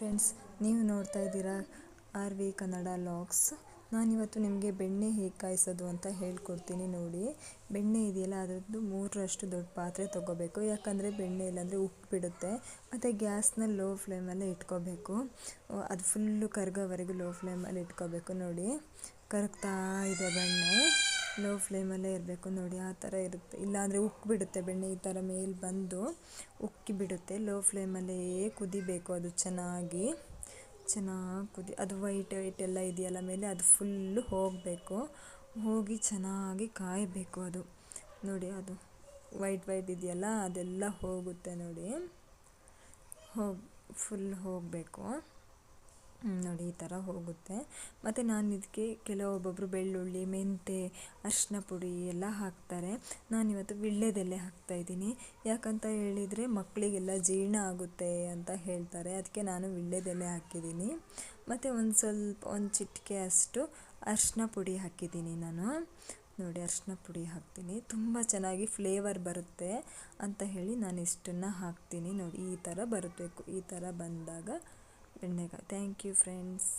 Friends, ನೀವು ನೋಡ್ತಾ ಇದ್ದೀರಾ ಆರ್ ವಿ ಕನ್ನಡ ಲಾಗ್ಸ್. ನಾನಿವತ್ತು ನಿಮಗೆ ಬೆಣ್ಣೆ ಹೇಗೆ ಕಾಯಿಸೋದು ಅಂತ ಹೇಳ್ಕೊಡ್ತೀನಿ ನೋಡಿ. ಬೆಣ್ಣೆ ಇದೆಯಲ್ಲ, ಅದರದ್ದು 3ರಷ್ಟು ದೊಡ್ಡ ಪಾತ್ರೆ ತೊಗೋಬೇಕು. ಯಾಕಂದರೆ ಬೆಣ್ಣೆ ಇಲ್ಲಾಂದರೆ ಉಪ್ಪು ಬಿಡುತ್ತೆ. ಮತ್ತು ಗ್ಯಾಸ್ನ ಲೋ ಫ್ಲೇಮಲ್ಲೇ ಇಟ್ಕೋಬೇಕು. ಅದು ಫುಲ್ಲು ಕರಗೋವರೆಗೂ ಲೋ ಫ್ಲೇಮಲ್ಲಿ ಇಟ್ಕೋಬೇಕು. ನೋಡಿ, ಕರಗ್ತಾ ಇದೆ ಬೆಣ್ಣೆ. ಲೋ ಫ್ಲೇಮಲ್ಲೇ ಇರಬೇಕು ನೋಡಿ, ಆ ಥರ ಇರುತ್ತೆ. ಇಲ್ಲಾಂದರೆ ಉಕ್ಕಿ ಬಿಡುತ್ತೆ ಬೆಣ್ಣೆ, ಈ ಥರ ಮೇಲೆ ಬಂದು ಉಕ್ಕಿ ಬಿಡುತ್ತೆ. ಲೋ ಫ್ಲೇಮಲ್ಲೇ ಕುದಿಬೇಕು ಅದು ಚೆನ್ನಾಗಿ ಅದು ವೈಟ್ ಎಲ್ಲ ಇದೆಯಲ್ಲ ಮೇಲೆ, ಅದು ಫುಲ್ಲು ಹೋಗಿ ಚೆನ್ನಾಗಿ ಕಾಯಬೇಕು. ಅದು ನೋಡಿ, ಅದು ವೈಟ್ ಇದೆಯಲ್ಲ ಅದೆಲ್ಲ ಹೋಗುತ್ತೆ ನೋಡಿ, ಫುಲ್ ಹೋಗಬೇಕು ನೋಡಿ, ಈ ಥರ ಹೋಗುತ್ತೆ. ಮತ್ತು ನಾನು ಇದಕ್ಕೆ ಕೆಲವೊಬ್ಬೊಬ್ಬರು ಬೆಳ್ಳುಳ್ಳಿ, ಮೆಂತೆ, ಅರಿಶಿನ ಪುಡಿ ಎಲ್ಲ ಹಾಕ್ತಾರೆ. ನಾನಿವತ್ತು ವೀಳ್ಯದೆಲೆ ಹಾಕ್ತಾಯಿದ್ದೀನಿ. ಯಾಕಂತ ಹೇಳಿದರೆ ಮಕ್ಕಳಿಗೆಲ್ಲ ಜೀರ್ಣ ಆಗುತ್ತೆ ಅಂತ ಹೇಳ್ತಾರೆ. ಅದಕ್ಕೆ ನಾನು ವೀಳ್ಯದೆಲೆ ಹಾಕಿದ್ದೀನಿ. ಮತ್ತು ಒಂದು ಚಿಟಿಕೆ ಅಷ್ಟು ಅರಿಶಿನ ಪುಡಿ ಹಾಕಿದ್ದೀನಿ ನಾನು. ನೋಡಿ, ಅರಿಶಿನ ಪುಡಿ ಹಾಕ್ತೀನಿ, ತುಂಬ ಚೆನ್ನಾಗಿ ಫ್ಲೇವರ್ ಬರುತ್ತೆ ಅಂತ ಹೇಳಿ ನಾನು ಇಷ್ಟನ್ನು ಹಾಕ್ತೀನಿ. ನೋಡಿ, ಈ ಥರ ಬರಬೇಕು. ಈ ಥರ ಬಂದಾಗ ಬೆಣ್ಣೆಗಾಯಿ. Thank you friends.